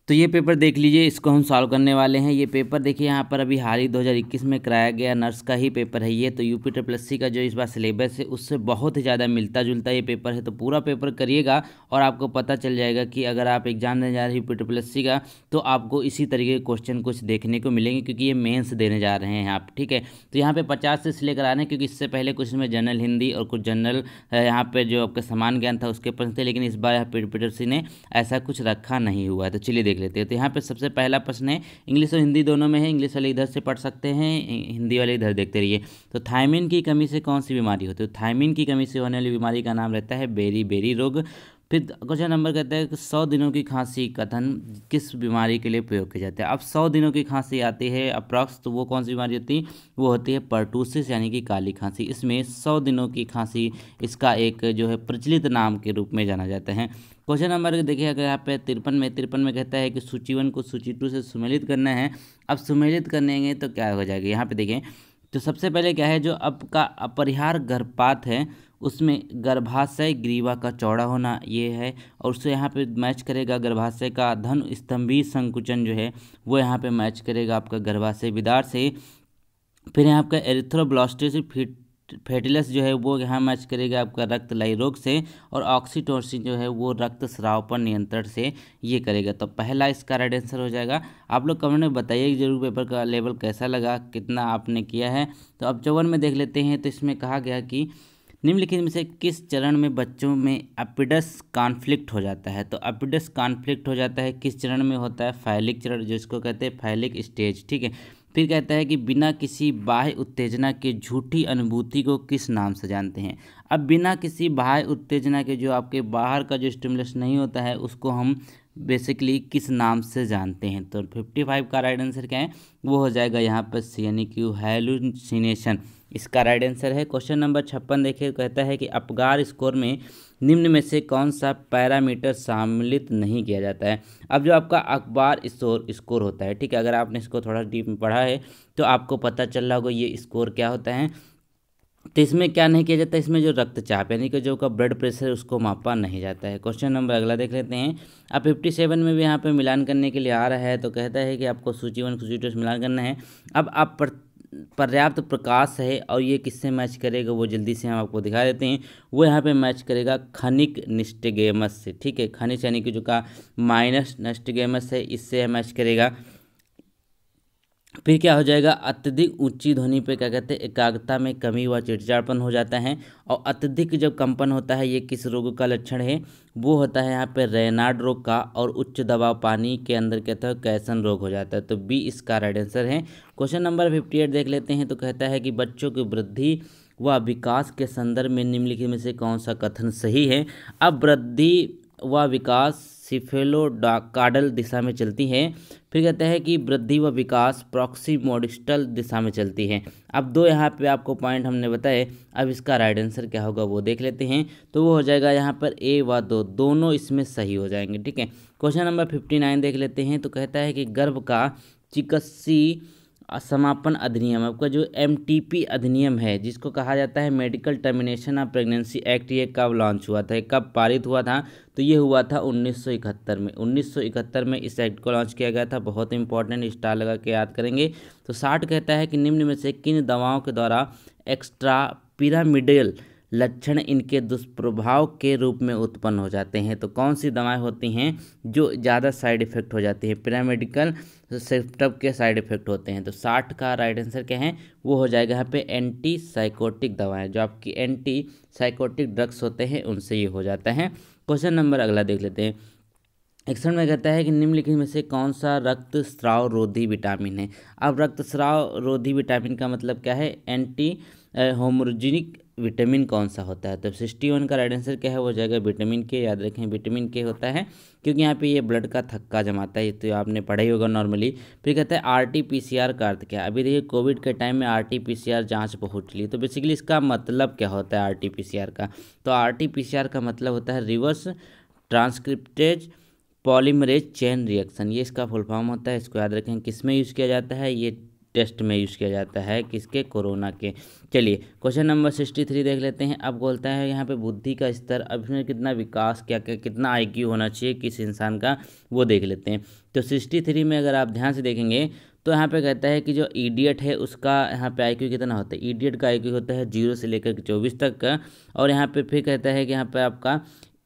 तो ये पेपर देख लीजिए, इसको हम सॉल्व करने वाले हैं। ये पेपर देखिए यहाँ पर अभी हाल ही 2021 में कराया गया नर्स का ही पेपर है ये। तो यूपी ट्रिपल का जो इस बार सिलेबस है उससे बहुत ही ज़्यादा मिलता जुलता ये पेपर है। तो पूरा पेपर करिएगा और आपको पता चल जाएगा कि अगर आप एग्जाम देने जा रहे हैं यूपी ट्रिपल का तो आपको इसी तरीके के क्वेश्चन कुछ देखने को मिलेंगे, क्योंकि ये मेन्स देने जा रहे हैं आप। ठीक है, तो यहाँ पे 50 से इसलिए करा रहे हैं क्योंकि इससे पहले कुछ में जनरल हिंदी और कुछ जनरल यहाँ पे जो आपका समान ज्ञान था उसके प्रश्न थे, लेकिन इस बार यहाँ पे ने ऐसा कुछ रखा नहीं हुआ है। तो चलिए देख लेते हैं। तो यहाँ पे सबसे पहला प्रश्न है, इंग्लिश और हिंदी दोनों में है। इंग्लिश वाले इधर से पढ़ सकते हैं, हिंदी वाले इधर देखते रहिए। तो थायमिन की कमी से कौन सी बीमारी होती है? तो थायमिन की कमी से होने वाली बीमारी का नाम रहता है बेरी बेरी रोग। फिर क्वेश्चन नंबर कहता है कि 100 दिनों की खांसी कथन किस बीमारी के लिए प्रयोग किया जाता है? अब 100 दिनों की खांसी आती है अप्रॉक्स, तो वो कौन सी बीमारी होती है? वो होती है पर्टूसिस यानी कि काली खांसी। इसमें 100 दिनों की खांसी इसका एक जो है प्रचलित नाम के रूप में जाना जाता है। क्वेश्चन नंबर देखिए अगर यहाँ पे 53 में कहता है कि सूची 1 को सूची 2 से सुमेलित करना है। अब सुमेलित करने तो क्या हो जाएगा, यहाँ पे देखें तो सबसे पहले क्या है, जो अब का अपरिहार्य गर्भपात है उसमें गर्भाशय ग्रीवा का चौड़ा होना ये है, और उससे यहाँ पे मैच करेगा गर्भाशय का धन स्तंभी संकुचन जो है वो यहाँ पे मैच करेगा आपका गर्भाशय विदार से। फिर यहाँ आपका एरिथ्रोब्लास्टोसिस फैटिलस जो है वो यहाँ मैच करेगा आपका रक्त लय रोग से, और ऑक्सीटोसिन जो है वो रक्त स्राव पर नियंत्रण से ये करेगा। तो पहला इसका राइट आंसर हो जाएगा। आप लोग कमेंट में बताइए जरूर पेपर का लेवल कैसा लगा, कितना आपने किया है। तो अब 54 में देख लेते हैं। तो इसमें कहा गया कि निम्नलिखित में से किस चरण में बच्चों में एपिडस कॉन्फ्लिक्ट हो जाता है? तो एपिडस कॉन्फ्लिक्ट हो जाता है किस चरण में होता है? फैलिक चरण, जिसको कहते हैं फैलिक स्टेज। ठीक है, फिर कहता है कि बिना किसी बाह्य उत्तेजना के झूठी अनुभूति को किस नाम से जानते हैं? अब बिना किसी बाह्य उत्तेजना के जो आपके बाहर का जो स्टिमुलस नहीं होता है उसको हम बेसिकली किस नाम से जानते हैं? तो 55 का राइट आंसर क्या है? वो हो जाएगा यहाँ पर सी यानी कि हैलुसिनेशन इसका राइट आंसर है। क्वेश्चन नंबर 56 देखिए, कहता है कि अपगार स्कोर में निम्न में से कौन सा पैरामीटर सम्मिलित नहीं किया जाता है? अब जो आपका अखबार स्कोर होता है, ठीक है, अगर आपने इसको थोड़ा डीप में पढ़ा है तो आपको पता चल रहा होगा ये स्कोर क्या होता है। तो इसमें क्या नहीं किया जाता, इसमें जो रक्तचाप यानी कि जो का ब्लड प्रेशर है उसको मापा नहीं जाता है। क्वेश्चन नंबर अगला देख लेते हैं। अब 57 में भी यहाँ पे मिलान करने के लिए आ रहा है। तो कहता है कि आपको सूची 1 सूची 2 से मिलान करना है। अब आप पर्याप्त प्रकाश है और ये किससे मैच करेगा वो जल्दी से हम आपको दिखा देते हैं। वो यहाँ पे मैच करेगा खनिक निस्टेगेमस से। ठीक है, खनिज यानी कि जो का माइनस निस्टेगेमस है इससे मैच करेगा। फिर क्या हो जाएगा, अत्यधिक ऊंची ध्वनि पे क्या कहते हैं एकाग्रता में कमी व चिड़चिड़ापन हो जाता है। और अत्यधिक जब कंपन होता है ये किस रोग का लक्षण है? वो होता है यहाँ पे रेनार्ड रोग का। और उच्च दबाव पानी के अंदर कहता है कैसन रोग हो जाता है। तो बी इसका राइट आंसर है। क्वेश्चन नंबर 58 देख लेते हैं। तो कहता है कि बच्चों की वृद्धि व विकास के संदर्भ में निम्नलिखित में से कौन सा कथन सही है? अब वृद्धि व विकास सिफेलोकार्डल दिशा में चलती है। फिर कहता है कि वृद्धि व विकास प्रॉक्सिमोडिस्टल दिशा में चलती है। अब दो यहाँ पे आपको पॉइंट हमने बताए, अब इसका राइट आंसर क्या होगा वो देख लेते हैं। तो वो हो जाएगा यहाँ पर ए व दो दोनों इसमें सही हो जाएंगे। ठीक है, क्वेश्चन नंबर 59 देख लेते हैं। तो कहता है कि गर्भ का चिकित्सीय समापन अधिनियम, आपका जो MTP अधिनियम है जिसको कहा जाता है medical termination of pregnancy act, ये कब लॉन्च हुआ था, कब पारित हुआ था? तो ये हुआ था 1971 में। 1971 में इस एक्ट को लॉन्च किया गया था। बहुत इंपॉर्टेंट, स्टार लगा के याद करेंगे। तो 60 कहता है कि निम्न में से किन दवाओं के द्वारा एक्स्ट्रा पिरामिडल लक्षण इनके दुष्प्रभाव के रूप में उत्पन्न हो जाते हैं? तो कौन सी दवाएं होती हैं जो ज़्यादा साइड इफ़ेक्ट हो जाती हैं, पिरामिडिकल सेटअप के साइड इफ़ेक्ट होते हैं? तो 60 का राइट आंसर क्या है? वो हो जाएगा यहाँ पे एंटी साइकोटिक दवाएं, जो आपकी एंटी साइकोटिक ड्रग्स होते हैं उनसे ये हो जाता है। क्वेश्चन नंबर अगला देख लेते हैं। 61 में कहता है कि निम्नलिखित में से कौन सा रक्त स्राव रोधी विटामिन है? अब रक्त स्राव रोधी विटामिन का मतलब क्या है? एंटी होमोजेनिक विटामिन कौन सा होता है? तो 61 का राइट आंसर क्या है? हो जाएगा विटामिन के। याद रखें विटामिन के होता है क्योंकि यहाँ पे ये ब्लड का थक्का जमाता है, तो आपने पढ़ा ही होगा नॉर्मली। फिर कहता है RT-PCR का अर्थ क्या है? अभी देखिए कोविड के टाइम में RT-PCR जाँच बहुत चली, तो बेसिकली इसका मतलब क्या होता है RT-PCR का? तो RT-PCR का मतलब होता है reverse transcriptase polymerase chain reaction, ये इसका फुल फॉर्म होता है। इसको याद रखें। किस में यूज़ किया जाता है? ये टेस्ट में यूज़ किया जाता है, किसके, कोरोना के। चलिए क्वेश्चन नंबर 63 देख लेते हैं। अब बोलता है यहाँ पे बुद्धि का स्तर, अब इसमें कितना विकास, क्या क्या कितना आईक्यू होना चाहिए किस इंसान का, वो देख लेते हैं। तो 63 में अगर आप ध्यान से देखेंगे तो यहाँ पे कहता है कि जो इडियट है उसका यहाँ पे आईक्यू कितना होता है। इडियट का आईक्यू होता है 0 से लेकर के 24 तक का। और यहाँ पे फिर कहता है कि यहाँ पे आपका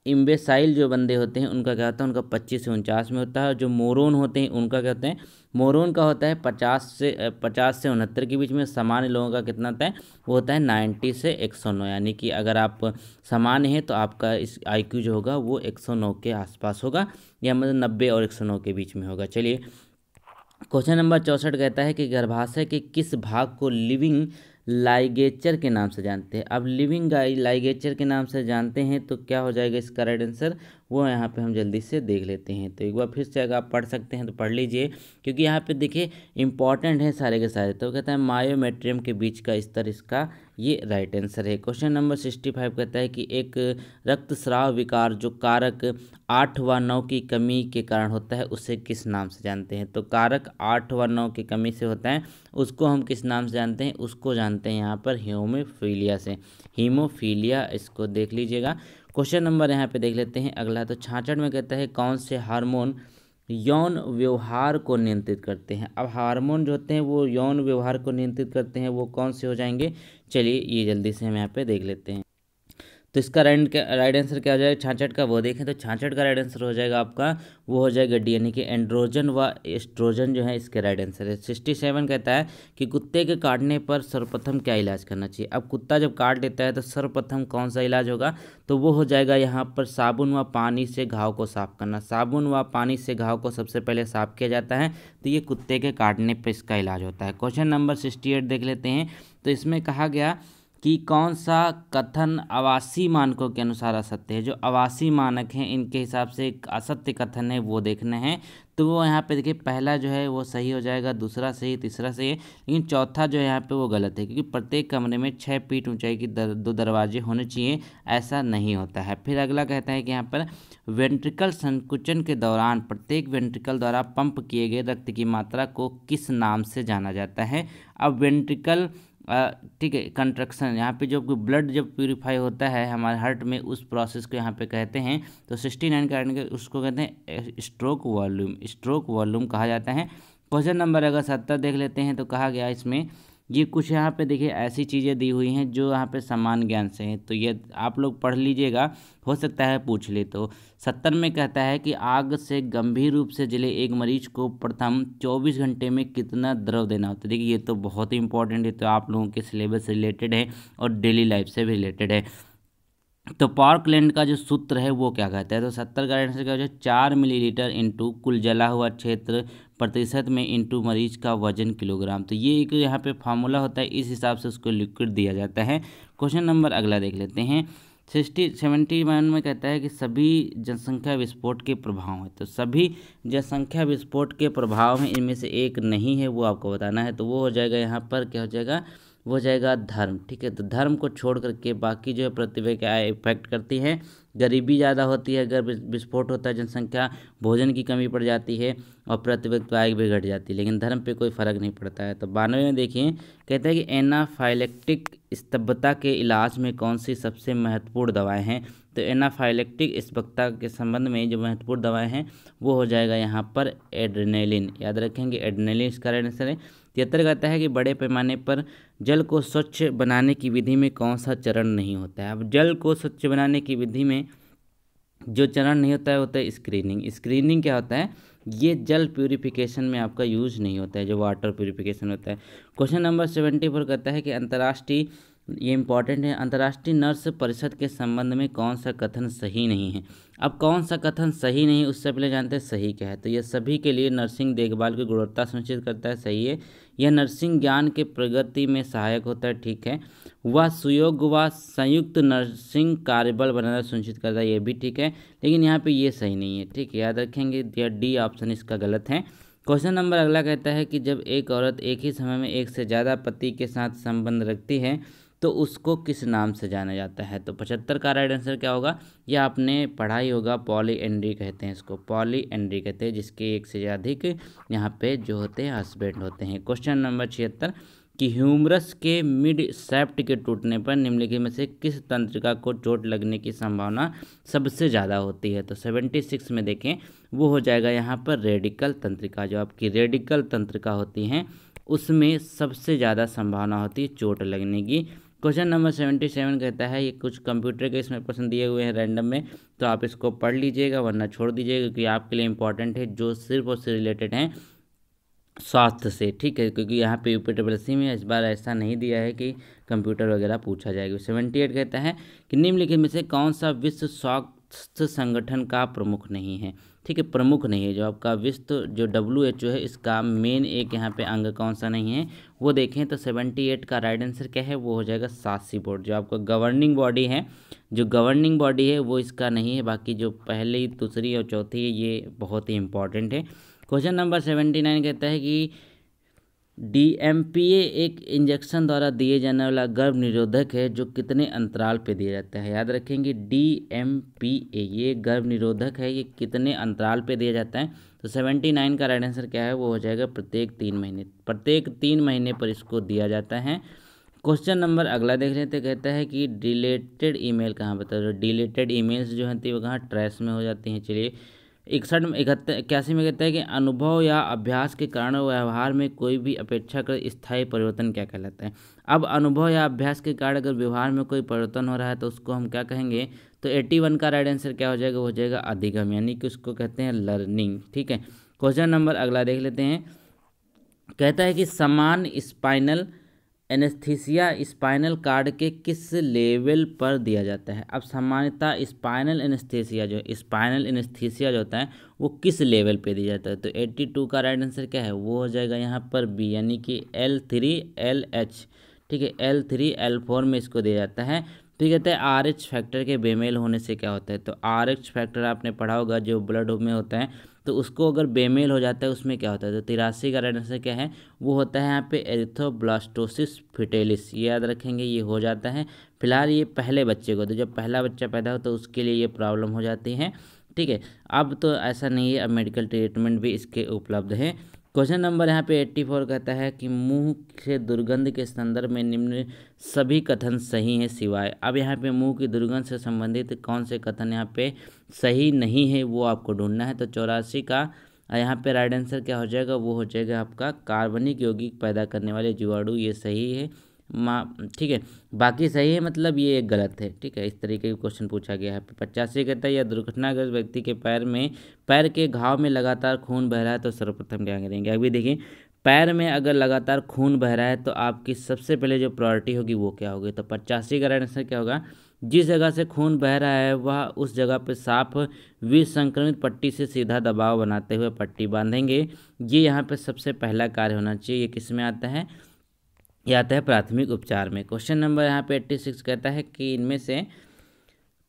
इम्बेसाइल जो बंदे होते हैं उनका क्या होता है, उनका 25 से 49 में होता है। और जो मोरोन होते हैं उनका क्या होता है, मोरोन का होता है 50 से 69 के बीच में। सामान्य लोगों का कितना होता है, वो होता है 90 से 109। यानी कि अगर आप सामान्य हैं तो आपका इस आईक्यू जो होगा वो 109 के आसपास होगा, या मतलब 90 और 109 के बीच में होगा। चलिए क्वेश्चन नंबर 64 कहता है कि गर्भाशय के किस भाग को लिविंग लाइगेचर के नाम से जानते हैं। अब लिविंग लाइगेचर के नाम से जानते हैं तो क्या हो जाएगा इसका राइट आंसर, वो यहाँ पे हम जल्दी से देख लेते हैं। तो एक बार फिर से अगर आप पढ़ सकते हैं तो पढ़ लीजिए, क्योंकि यहाँ पे देखिए इंपॉर्टेंट है सारे के सारे। तो कहता है मायोमेट्रियम के बीच का स्तर, इसका ये राइट आंसर है। क्वेश्चन नंबर 65 कहता है कि एक रक्तस्राव विकार जो कारक 8 व 9 की कमी के कारण होता है उसे किस नाम से जानते हैं। तो कारक 8 व 9 की कमी से होता है, उसको हम किस नाम से जानते हैं, उसको जानते हैं यहाँ पर हीमोफीलिया से, हीमोफीलिया, इसको देख लीजिएगा। क्वेश्चन नंबर यहाँ पे देख लेते हैं अगला। तो 66 में कहता है कौन से हार्मोन यौन व्यवहार को नियंत्रित करते हैं। अब हार्मोन जो होते हैं वो यौन व्यवहार को नियंत्रित करते हैं, वो कौन से हो जाएंगे। चलिए ये जल्दी से हम यहाँ पे देख लेते हैं। तो इसका राइट आंसर क्या हो जाएगा 66 का, वो देखें तो 66 का राइट आंसर हो जाएगा आपका, वो हो जाएगा डी, यानी कि एंड्रोजन व एस्ट्रोजन जो है इसके राइट आंसर है। 67 कहता है कि कुत्ते के काटने पर सर्वप्रथम क्या इलाज करना चाहिए। अब कुत्ता जब काट लेता है तो सर्वप्रथम कौन सा इलाज होगा, तो वो हो जाएगा यहाँ पर साबुन व पानी से घाव को साफ करना। साबुन व पानी से घाव को सबसे पहले साफ किया जाता है, तो ये कुत्ते के काटने पर इसका इलाज होता है। क्वेश्चन नंबर 68 देख लेते हैं। तो इसमें कहा गया कि कौन सा कथन आवासीय मानकों के अनुसार असत्य है। जो आवासीय मानक हैं इनके हिसाब से एक असत्य कथन है वो देखना है। तो वो यहाँ पे देखिए पहला जो है वो सही हो जाएगा, दूसरा सही, तीसरा सही है, लेकिन चौथा जो है यहाँ पे वो गलत है, क्योंकि प्रत्येक कमरे में 6 फीट ऊंचाई की 2 दरवाजे होने चाहिए, ऐसा नहीं होता है। फिर अगला कहता है कि यहाँ पर वेंट्रिकल संकुचन के दौरान प्रत्येक वेंट्रिकल द्वारा पंप किए गए रक्त की मात्रा को किस नाम से जाना जाता है। अब वेंट्रिकल ठीक है कंट्रक्शन, यहाँ पे जो ब्लड जब प्यूरिफाई होता है हमारे हार्ट में, उस प्रोसेस को यहाँ पे कहते हैं। तो 69 का उसको कहते हैं स्ट्रोक वॉल्यूम, स्ट्रोक वॉल्यूम कहा जाता है। क्वेश्चन नंबर अगर 70 देख लेते हैं तो कहा गया इसमें ये कुछ यहाँ पे देखिए ऐसी चीज़ें दी हुई हैं जो यहाँ पे सामान्य ज्ञान से हैं, तो ये आप लोग पढ़ लीजिएगा, हो सकता है पूछ ले। तो 70 में कहता है कि आग से गंभीर रूप से जले एक मरीज को प्रथम 24 घंटे में कितना द्रव देना होता है। देखिए ये तो बहुत ही इंपॉर्टेंट है, तो आप लोगों के सिलेबस से रिलेटेड है और डेली लाइफ से भी रिलेटेड है। तो पार्कलैंड का जो सूत्र है वो क्या कहता है। तो 70 का आंसर क्या हो जाए 4 मिलीलीटर इंटू कुल जला हुआ क्षेत्र प्रतिशत में इंटू मरीज का वजन किलोग्राम। तो ये एक यहाँ पे फार्मूला होता है, इस हिसाब से उसको लिक्विड दिया जाता है। क्वेश्चन नंबर अगला देख लेते हैं। 71 में कहता है कि सभी जनसंख्या विस्फोट के प्रभाव हैं। तो सभी जनसंख्या विस्फोट के प्रभाव हैं, इनमें से एक नहीं है, वो आपको बताना है। तो वो हो जाएगा यहाँ पर क्या हो जाएगा, वो हो जाएगा धर्म। ठीक है, तो धर्म को छोड़ करके बाकी जो है प्रतिभा क्या इफेक्ट करती है। गरीबी ज़्यादा होती है अगर विस्फोट होता है, जनसंख्या, भोजन की कमी पड़ जाती है और प्रतिभा आय भी घट जाती है, लेकिन धर्म पे कोई फर्क नहीं पड़ता है। तो 92 में देखिए कहता है कि एनाफाइलेक्टिक स्तब्धता के इलाज में कौन सी सबसे महत्वपूर्ण दवाएं हैं। तो एनाफाइलेक्टिक स्तब्धता के संबंध में जो महत्वपूर्ण दवाएं हैं वो हो जाएगा यहाँ पर एड्रेनालिन, याद रखेंगे एड्रेनालिन इसका आंसर है। 73 कहता है कि बड़े पैमाने पर जल को स्वच्छ बनाने की विधि में कौन सा चरण नहीं होता है। अब जल को स्वच्छ बनाने की विधि में जो चरण नहीं होता है स्क्रीनिंग। स्क्रीनिंग क्या होता है, ये जल प्यूरिफिकेशन में आपका यूज नहीं होता है, जो वाटर प्यूरिफिकेशन होता है। क्वेश्चन नंबर 74 कहता है कि अंतर्राष्ट्रीय, ये इंपॉर्टेंट है, अंतर्राष्ट्रीय नर्स परिषद के संबंध में कौन सा कथन सही नहीं है। अब कौन सा कथन सही नहीं, उससे पहले जानते हैं सही क्या है। तो यह सभी के लिए नर्सिंग देखभाल की गुणवत्ता सुनिश्चित करता है, सही है। यह नर्सिंग ज्ञान के प्रगति में सहायक होता है, ठीक है। वह सुयोग्य व संयुक्त नर्सिंग कार्यबल बनाना सुनिश्चित करता है, ये भी ठीक है, लेकिन यहाँ पे ये सही नहीं है, ठीक है, याद रखेंगे। डी ऑप्शन इसका गलत है। क्वेश्चन नंबर अगला कहता है कि जब एक औरत एक ही समय में एक से ज़्यादा पति के साथ संबंध रखती है तो उसको किस नाम से जाना जाता है। तो 75 का राइट आंसर क्या होगा, ये आपने पढ़ा ही होगा, पॉलीएंड्री कहते हैं इसको, पॉलीएंड्री कहते हैं, जिसके एक से अधिक यहाँ पे जो होते हैं हस्बैंड होते हैं। क्वेश्चन नंबर 76 कि ह्यूमरस के मिड सेप्ट के टूटने पर निम्नलिखित में से किस तंत्रिका को चोट लगने की संभावना सबसे ज़्यादा होती है। तो 76 में देखें वो हो जाएगा यहाँ पर रेडिकल तंत्रिका, जो आपकी रेडिकल तंत्रिका होती हैं उसमें सबसे ज़्यादा संभावना होती है चोट लगने की। क्वेश्चन नंबर 77 कहता है, ये कुछ कंप्यूटर के इसमें प्रश्न दिए हुए हैं रैंडम में, तो आप इसको पढ़ लीजिएगा वरना छोड़ दीजिएगा, क्योंकि आपके लिए इंपॉर्टेंट है, जो सिर्फ और सिर्फ रिलेटेड हैं स्वास्थ्य से, ठीक है, क्योंकि यहाँ पे यूपीडब्ल्यूएससी में इस बार ऐसा नहीं दिया है कि कंप्यूटर वगैरह पूछा जाएगा। 78 कहता है कि निम्नलिखित में से कौन सा विश्व स्वास्थ्य संगठन का प्रमुख नहीं है। ठीक है, प्रमुख नहीं है, जो आपका विश्व जो WHO है इसका मेन एक यहाँ पे अंग कौन सा नहीं है वो देखें। तो 78 का राइट आंसर क्या है, वो हो जाएगा शासी बोर्ड, जो आपका गवर्निंग बॉडी है, जो गवर्निंग बॉडी है वो इसका नहीं है, बाकी जो पहली दूसरी और चौथी है ये बहुत ही इंपॉर्टेंट है। क्वेश्चन नंबर 79 कहता है कि DMPA एक इंजेक्शन द्वारा दिए जाने वाला गर्भ निरोधक है जो कितने अंतराल पे दिया जाता है। याद रखेंगे DMPA ये गर्भ निरोधक है, ये कितने अंतराल पे दिया जाता है। तो 79 का राइट आंसर क्या है, वो हो जाएगा प्रत्येक 3 महीने, प्रत्येक 3 महीने पर इसको दिया जाता है। क्वेश्चन नंबर अगला देख लेते, कहता है कि डिलीटेड ईमेल कहाँ बता दो। डिलीटेड ईमेल्स जो हैं वो कहाँ, ट्रैश में हो जाती हैं। चलिए 81 में कहता है कि अनुभव या अभ्यास के कारण व्यवहार में कोई भी अपेक्षाकृत स्थायी परिवर्तन क्या कहलाता है। अब अनुभव या अभ्यास के कारण अगर व्यवहार में कोई परिवर्तन हो रहा है तो उसको हम क्या कहेंगे। तो 81 का राइट आंसर क्या हो जाएगा, हो जाएगा अधिगम, यानी कि उसको कहते हैं लर्निंग। ठीक है, क्वेश्चन नंबर अगला देख लेते हैं, कहता है कि समान स्पाइनल एनेस्थीसिया स्पाइनल कार्ड के किस लेवल पर दिया जाता है। अब सामान्यतः स्पाइनल एनेस्थीसिया जो होता है वो किस लेवल पे दिया जाता है। तो 82 का राइट आंसर क्या है, वो हो जाएगा यहाँ पर बी, यानी कि L3LH। ठीक है, L3L4 में इसको दिया जाता है। तो कहते हैं RH फैक्टर के बेमेल होने से क्या होता है। तो RH फैक्टर आपने पढ़ा होगा जो ब्लड में होता है, तो उसको अगर बेमेल हो जाता है उसमें क्या होता है। तो 83 का राइट आंसर क्या है, वो होता है यहाँ पे एरिथ्रोब्लास्टोसिस फिटेलिस, ये याद रखेंगे, ये हो जाता है। फिलहाल ये पहले बच्चे को, तो जब पहला बच्चा पैदा हो तो उसके लिए ये प्रॉब्लम हो जाती है। ठीक है, अब तो ऐसा नहीं है, अब मेडिकल ट्रीटमेंट भी इसके उपलब्ध है। क्वेश्चन नंबर यहाँ पे 84 कहता है कि मुंह से दुर्गंध के संदर्भ में निम्न सभी कथन सही हैं सिवाय। अब यहाँ पे मुंह की दुर्गंध से संबंधित कौन से कथन यहाँ पे सही नहीं है वो आपको ढूंढना है। तो 84 का यहाँ पे राइट आंसर क्या हो जाएगा, वो हो जाएगा आपका कार्बनिक यौगिक पैदा करने वाले जीवाणु, ये सही है ठीक है, बाकी सही है, मतलब ये एक गलत है। ठीक है, इस तरीके का क्वेश्चन पूछा गया है। 85 कहता है यह दुर्घटनाग्रस्त व्यक्ति के पैर के घाव में लगातार खून बह रहा है तो सर्वप्रथम क्या करेंगे। अभी देखिए, पैर में अगर लगातार खून बह रहा है तो आपकी सबसे पहले जो प्रायोरिटी होगी वो क्या होगी। तो 85 का राइट आंसर क्या होगा, जिस जगह से खून बह रहा है वह उस जगह पे साफ विसंक्रमित पट्टी से सीधा दबाव बनाते हुए पट्टी बांधेंगे। ये यहाँ पे सबसे पहला कार्य होना चाहिए। ये किस में आता है, यह आता है प्राथमिक उपचार में। क्वेश्चन नंबर यहाँ पे 86 कहता है कि इनमें से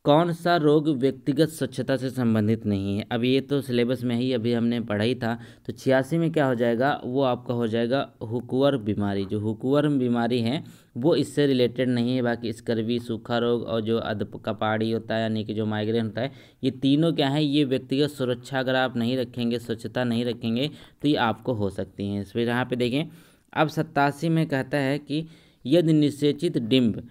कौन सा रोग व्यक्तिगत स्वच्छता से संबंधित नहीं है। अब ये तो सिलेबस में ही अभी हमने पढ़ा ही था। तो 86 में क्या हो जाएगा, वो आपका हो जाएगा हुकूअर बीमारी। जो हुकूअर बीमारी है वो इससे रिलेटेड नहीं है, बाकी स्कर्वी, सूखा रोग और जो अधकपाड़ी होता है यानी कि जो माइग्रेन होता है, ये तीनों क्या है, ये व्यक्तिगत सुरक्षा अगर आप नहीं रखेंगे, स्वच्छता नहीं रखेंगे तो ये आपको हो सकती हैं। फिर यहाँ पे देखें, अब 87 में कहता है कि यदि निषेचित डिंब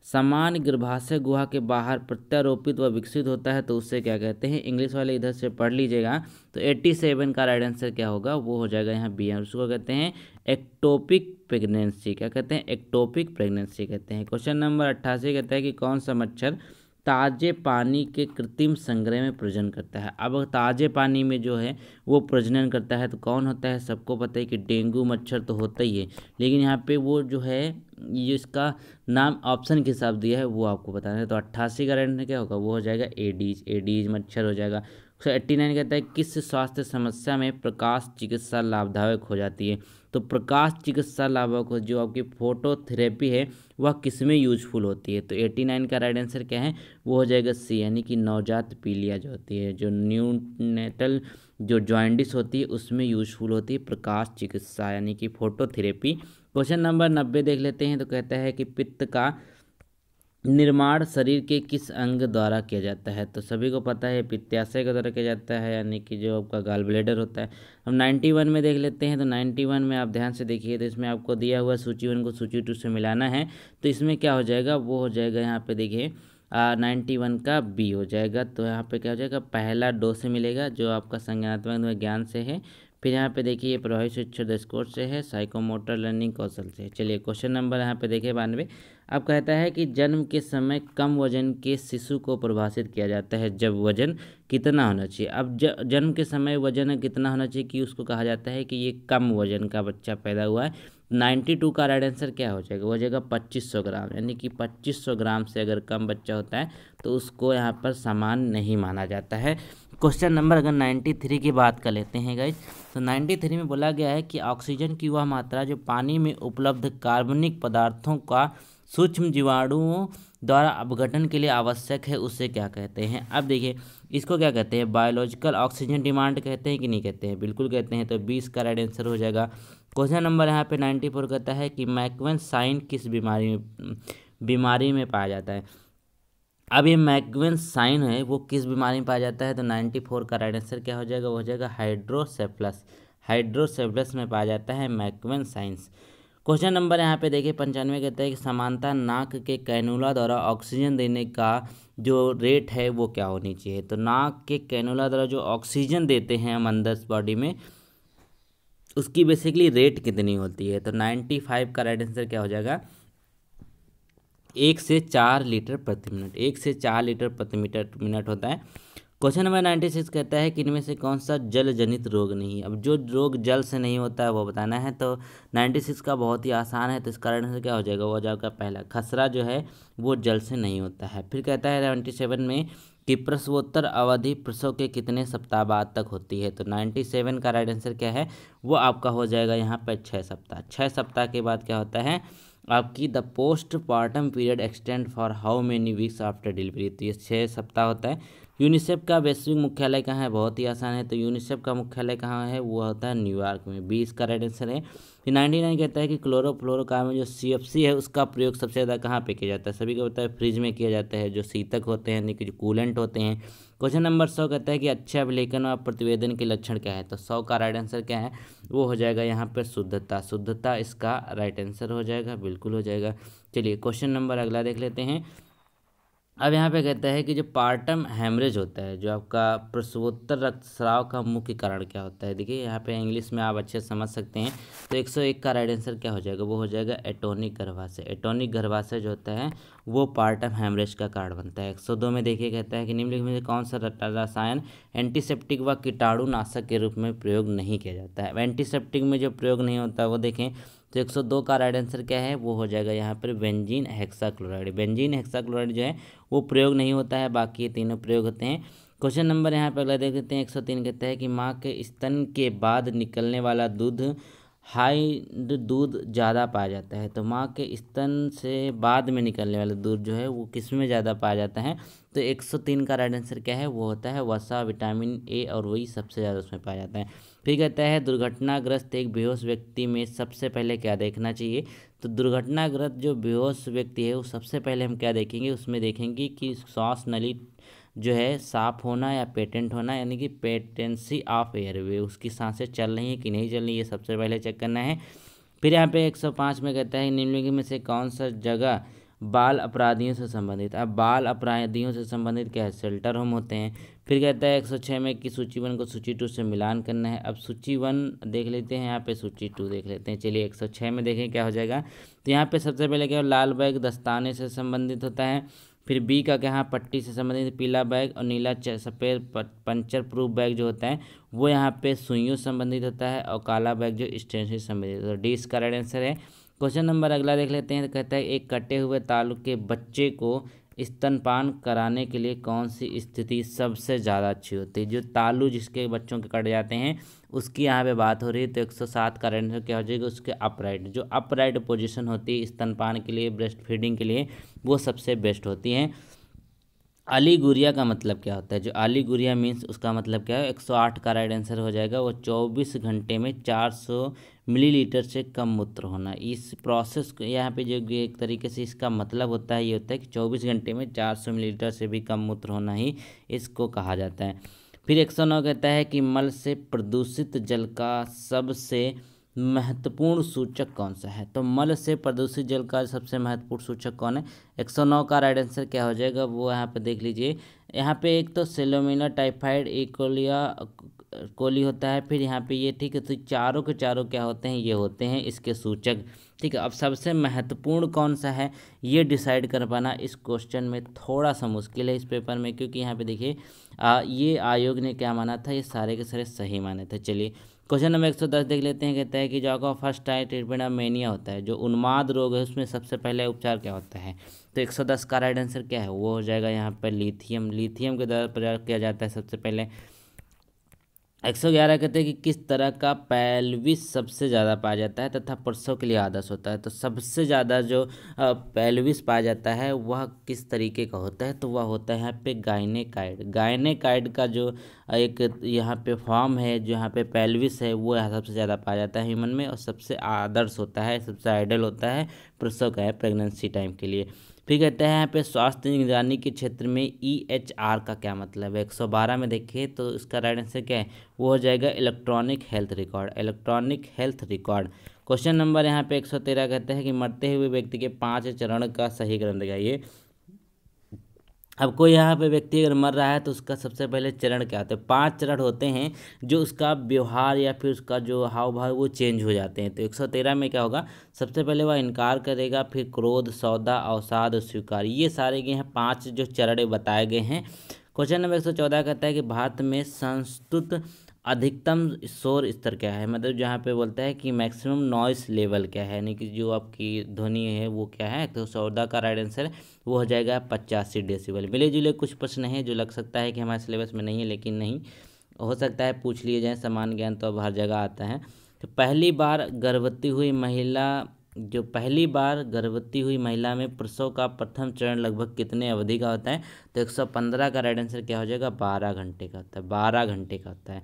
समान गर्भाशय गुहा के बाहर प्रत्यारोपित व विकसित होता है तो उससे क्या कहते हैं। इंग्लिश वाले इधर से पढ़ लीजिएगा। तो 87 का राइट आंसर क्या होगा, वो हो जाएगा यहाँ बी, उसको कहते हैं एक्टोपिक प्रेगनेंसी। क्या कहते हैं, एक्टोपिक प्रेगनेंसी कहते हैं। क्वेश्चन नंबर 88 कहता है कि कौन सा मच्छर ताजे पानी के कृत्रिम संग्रह में प्रजनन करता है। अब ताजे पानी में जो है वो प्रजनन करता है तो कौन होता है, सबको पता है कि डेंगू मच्छर तो होता ही है, लेकिन यहाँ पे वो जो है ये इसका नाम ऑप्शन के हिसाब दिया है वो आपको बताना है। तो 88 का राइट क्या होगा, वो हो जाएगा एडीज मच्छर हो जाएगा। 89 कहता है किस स्वास्थ्य समस्या में प्रकाश चिकित्सा लाभदायक हो जाती है। तो प्रकाश चिकित्सा लाभदायक हो, जो आपकी फोटोथेरेपी है वह किस में यूजफुल होती है। तो 89 का राइट आंसर क्या है, वो हो जाएगा सी, यानी कि नवजात पीलिया जो होती है, जो न्यूनेटल जो जॉइंडिस होती है उसमें यूजफुल होती है प्रकाश चिकित्सा यानी कि फोटोथेरेपी। क्वेश्चन नंबर 90 देख लेते हैं। तो कहता है कि पित्त का निर्माण शरीर के किस अंग द्वारा किया जाता है? तो सभी को पता है पित्ताशय के द्वारा किया जाता है, यानी कि जो आपका गॉल ब्लैडर होता है। हम 91 में देख लेते हैं। तो 91 में आप ध्यान से देखिए, तो इसमें आपको दिया हुआ सूची 1 को सूची 2 से मिलाना है। तो इसमें क्या हो जाएगा, वो हो जाएगा यहाँ पे देखिए 91 का बी हो जाएगा। तो यहाँ पे क्या हो जाएगा, पहला डो से मिलेगा जो आपका संज्ञानात्मक ज्ञान से है। फिर यहाँ पे देखिए ये प्रभावी शिक्षण दृष्टिकोण से है, साइकोमोटर लर्निंग कौशल से। चलिए क्वेश्चन नंबर यहाँ पे देखिए 92। अब कहता है कि जन्म के समय कम वजन के शिशु को परिभाषित किया जाता है जब वजन कितना होना चाहिए। अब जन्म के समय वजन कितना होना चाहिए कि उसको कहा जाता है कि ये कम वजन का बच्चा पैदा हुआ है। 92 का राइट आंसर क्या हो जाएगा, हो जाएगा 2500 ग्राम, यानी कि 2500 ग्राम से अगर कम बच्चा होता है तो उसको यहाँ पर समान नहीं माना जाता है। क्वेश्चन नंबर अगर 93 की बात कर लेते हैं गाइज, तो 93 में बोला गया है कि ऑक्सीजन की वह मात्रा जो पानी में उपलब्ध कार्बनिक पदार्थों का सूक्ष्म जीवाणुओं द्वारा अपघटन के लिए आवश्यक है, उसे क्या कहते हैं। अब देखिए इसको क्या कहते हैं, बायोलॉजिकल ऑक्सीजन डिमांड कहते हैं कि नहीं कहते हैं, बिल्कुल कहते हैं। तो 20 का राइट आंसर हो जाएगा। क्वेश्चन नंबर यहाँ पे 94 कहता है कि मैकवेन साइन किस बीमारी में पाया जाता है। अब ये मैकवेन साइन है वो किस बीमारी में पाया जाता है। तो 94 का राइट आंसर क्या हो जाएगा, वो हो जाएगा हाइड्रोसेफलस। हाइड्रोसेफलस में पाया जाता है मैकवेन साइंस। क्वेश्चन नंबर यहाँ पे देखिए 95 कहता है कि समानता नाक के कैनुला द्वारा ऑक्सीजन देने का जो रेट है वो क्या होनी चाहिए। तो नाक के कैनुला द्वारा जो ऑक्सीजन देते हैं हम अंदर बॉडी में, उसकी बेसिकली रेट कितनी होती है। तो 95 का राइट आंसर क्या हो जाएगा, 1 से 4 लीटर प्रति मिनट। 1 से 4 लीटर प्रति मिनट होता है। क्वेश्चन नंबर 96 कहता है कि इनमें से कौन सा जल जनित रोग नहीं है। अब जो रोग जल से नहीं होता है वो बताना है। तो 96 का बहुत ही आसान है, तो इस कारण से क्या हो जाएगा, वो हो जाएगा पहला, खसरा जो है वो जल से नहीं होता है। फिर कहता है 97 में कि प्रसवोत्तर अवधि प्रसव के कितने सप्ताह बाद तक होती है। तो 97 का राइट आंसर क्या है, वो आपका हो जाएगा यहाँ पर 6 सप्ताह। 6 सप्ताह के बाद क्या होता है आपकी, the post partum period extend for how many weeks after delivery. तो ये 6 सप्ताह होता है। यूनिसेफ का वैश्विक मुख्यालय कहाँ है, बहुत ही आसान है। तो यूनिसेफ का मुख्यालय कहाँ है, वो होता है न्यूयॉर्क में। 20 का राइट आंसर है। फिर 99 कहता है कि क्लोरोफ्लोरोकार्बन जो CFC है उसका प्रयोग सबसे ज़्यादा कहाँ पे किया जाता है। सभी को पता है फ्रिज में किया जाता है, जो शीतक होते हैं यानी कि जो कूलेंट होते हैं। क्वेश्चन नंबर 100 कहता है कि अच्छे अभिलेखन और प्रतिवेदन के लक्षण क्या है। तो 100 का राइट आंसर क्या है, वो हो जाएगा यहाँ पर शुद्धता। शुद्धता इसका राइट आंसर हो जाएगा, बिल्कुल हो जाएगा। चलिए क्वेश्चन नंबर अगला देख लेते हैं। अब यहाँ पे कहता है कि जो पार्टम हेमरेज होता है, जो आपका प्रसवोत्तर रक्तस्राव का मुख्य कारण क्या होता है। देखिए यहाँ पे इंग्लिश में आप अच्छे से समझ सकते हैं। तो 101 का राइट आंसर क्या हो जाएगा, वो हो जाएगा एटोनिक गर्भाशय। एटोनिक गर्भाशय जो होता है वो पार्टम हेमरेज का कारण बनता है। 102 में देखिए कहता है कि निम्नलिखित में से कौन सा रसायन एंटीसेप्टिक व कीटाणुनाशक के रूप में प्रयोग नहीं किया जाता है। एंटीसेप्टिक में जो प्रयोग नहीं होता वो देखें। तो 102 का राइट आंसर क्या है, वो हो जाएगा यहाँ पर बेंजीन हेक्साक्लोराइड। बेंजीन हेक्साक्लोराइड जो है वो प्रयोग नहीं होता है, बाकी ये तीनों प्रयोग होते हैं। क्वेश्चन नंबर यहाँ पर अगला देख लेते हैं। 103 कहता है कि माँ के स्तन के बाद निकलने वाला दूध हाइड दूध ज़्यादा पाया जाता है। तो माँ के स्तन से बाद में निकलने वाला दूध जो है वो किस में ज़्यादा पाया जाता है। तो 103 का राइट आंसर क्या है, वो होता है वसा, विटामिन A और वही सबसे ज़्यादा उसमें पाया जाता है। फिर कहता है दुर्घटनाग्रस्त एक बेहोश व्यक्ति में सबसे पहले क्या देखना चाहिए। तो दुर्घटनाग्रस्त जो बेहोश व्यक्ति है वो सबसे पहले हम क्या देखेंगे, उसमें देखेंगे कि श्वास नली जो है साफ होना या पेटेंट होना, यानी कि पेटेंसी ऑफ एयरवे, उसकी सांसें चल रही हैं कि नहीं चल रही, ये सबसे पहले चेक करना है। फिर यहाँ पे 105 में कहता है निम्नलिखित में से कौन सा जगह बाल अपराधियों से संबंधित। अब बाल अपराधियों से संबंधित क्या है, शेल्टर होम होते हैं। फिर कहता है 106 में कि सूची 1 को सूची 2 से मिलान करना है। अब सूची 1 देख लेते हैं, यहाँ पे सूची 2 देख लेते हैं। चलिए 106 में देखें क्या हो जाएगा। तो यहाँ पे सबसे पहले क्या, लाल बैग दस्ताने से संबंधित होता है। फिर बी का क्या, पट्टी से संबंधित पीला बैग, और नीला सफ़ेद पंचर प्रूफ बैग जो होता है वो यहाँ पे सुइयों से संबंधित होता है, और काला बैग जो स्टेन से संबंधित होता है। डी इसका राइट आंसर है। क्वेश्चन नंबर अगला देख लेते हैं। तो कहता है एक कटे हुए तालु के बच्चे को स्तनपान कराने के लिए कौन सी स्थिति सबसे ज़्यादा अच्छी होती है। जो तालु जिसके बच्चों के कट जाते हैं उसकी यहाँ पे बात हो रही है। तो 107 का आंसर क्या हो जाएगा, उसके अपराइट, जो अपराइट पोजीशन होती है स्तनपान के लिए, ब्रेस्ट फीडिंग के लिए, वो सबसे बेस्ट होती है। आलीगुरिया का मतलब क्या होता है, जो आलीगुरिया मीन्स उसका मतलब क्या है, 108 का राइट आंसर हो जाएगा। वो 24 घंटे में 400 मिलीलीटर से कम मूत्र होना। इस प्रोसेस को यहाँ पे जो एक तरीके से इसका मतलब होता है, ये होता है कि 24 घंटे में 400 मिलीलीटर से भी कम मूत्र होना ही इसको कहा जाता है। फिर 109 कहता है कि मल से प्रदूषित जल का सबसे महत्वपूर्ण सूचक कौन सा है। तो मल से प्रदूषित जल का सबसे महत्वपूर्ण सूचक कौन है? 109 का राइट आंसर क्या हो जाएगा, वो यहाँ पे देख लीजिए। यहाँ पे एक तो सेलोमिना टाइफाइड कोली होता है, फिर यहाँ पे ये, ठीक है। तो चारों के चारों क्या होते हैं, ये होते हैं इसके सूचक, ठीक है। अब सबसे महत्वपूर्ण कौन सा है ये डिसाइड कर पाना इस क्वेश्चन में थोड़ा सा मुश्किल है इस पेपर में, क्योंकि यहाँ पे देखिए ये आयोग ने क्या माना था, ये सारे के सारे सही माने थे। चलिए क्वेश्चन नंबर 110 देख लेते हैं। कहता है कि जो first time treatment of mania होता है, जो उन्माद रोग है, उसमें सबसे पहले उपचार क्या होता है। तो 110 का राइट आंसर क्या है, वो हो जाएगा यहाँ पर लिथियम के द्वारा प्रयोग किया जाता है सबसे पहले। 111 कहते हैं कि किस तरह का पेल्विस सबसे ज़्यादा पाया जाता है तथा प्रसव के लिए आदर्श होता है। तो सबसे ज़्यादा जो पेल्विस पाया जाता है वह किस तरीके का होता है, तो वह होता है यहाँ पे गायनेकाइड का जो एक यहाँ पे फॉर्म है, जो यहाँ पे पेल्विस है, वो यहाँ सबसे ज़्यादा पाया जाता है ह्यूमन में, और सबसे आदर्श होता है, सबसे आइडल होता है प्रसव का है, प्रेगनेंसी टाइम के लिए। फिर कहते हैं यहाँ पे स्वास्थ्य निगरानी के क्षेत्र में EHR का क्या मतलब है। 112 में देखिए तो इसका राइट आंसर क्या है, वो हो जाएगा electronic health record. Question number यहाँ पे 113 कहते हैं कि मरते हुए व्यक्ति के 5 चरण का सही क्रम दिखाइए। अब कोई यहाँ पे व्यक्ति अगर मर रहा है तो उसका सबसे पहले चरण क्या होता है, 5 चरण होते हैं जो उसका व्यवहार या फिर उसका जो हाव भाव वो चेंज हो जाते हैं। तो 113 में क्या होगा, सबसे पहले वह इनकार करेगा, फिर क्रोध, सौदा, अवसाद और स्वीकार, ये सारे के यहाँ 5 जो चरण बताए गए हैं। क्वेश्चन नंबर 114 कहता है कि भारत में संस्तुत अधिकतम शोर स्तर क्या है, मतलब जहाँ पे बोलता है कि मैक्सिमम नॉइस लेवल क्या है, यानी कि जो आपकी ध्वनि है वो क्या है। तो 114 का राइट आंसर वो हो जाएगा 85 डेसिबल। मिले जुले कुछ प्रश्न हैं जो लग सकता है कि हमारे सिलेबस में नहीं है, लेकिन नहीं हो सकता है पूछ लिए जाए, समान ज्ञान तो अब हर जगह आता है। तो पहली बार गर्भवती हुई महिला में प्रसव का प्रथम चरण लगभग कितने अवधि का होता है। तो 115 का राइट आंसर क्या हो जाएगा, 12 घंटे का होता है, 12 घंटे का होता है।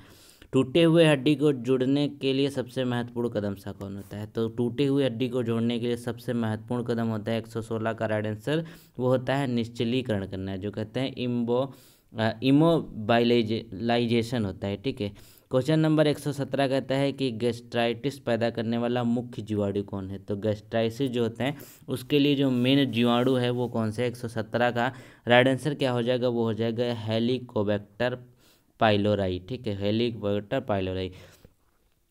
टूटे हुए हड्डी को जोड़ने के लिए सबसे महत्वपूर्ण कदम सा कौन होता है। तो टूटे हुए हड्डी को जोड़ने के लिए सबसे महत्वपूर्ण कदम होता है 116 का राइट आंसर वो होता है निश्चलीकरण करना, जो कहते हैं इमोबाइलाइजेशन होता है, ठीक है। क्वेश्चन नंबर 117 कहता है कि गैस्ट्राइटिस पैदा करने वाला मुख्य जीवाणु कौन है। तो गैस्ट्राइटिस जो होता है उसके लिए जो मेन जीवाणु है वो कौन सा है। 117 का राइट आंसर क्या हो जाएगा, वो हो जाएगा हेलिकोबैक्टर पाइलोराई, ठीक है, हेलिकोबैक्टर पाइलोराई।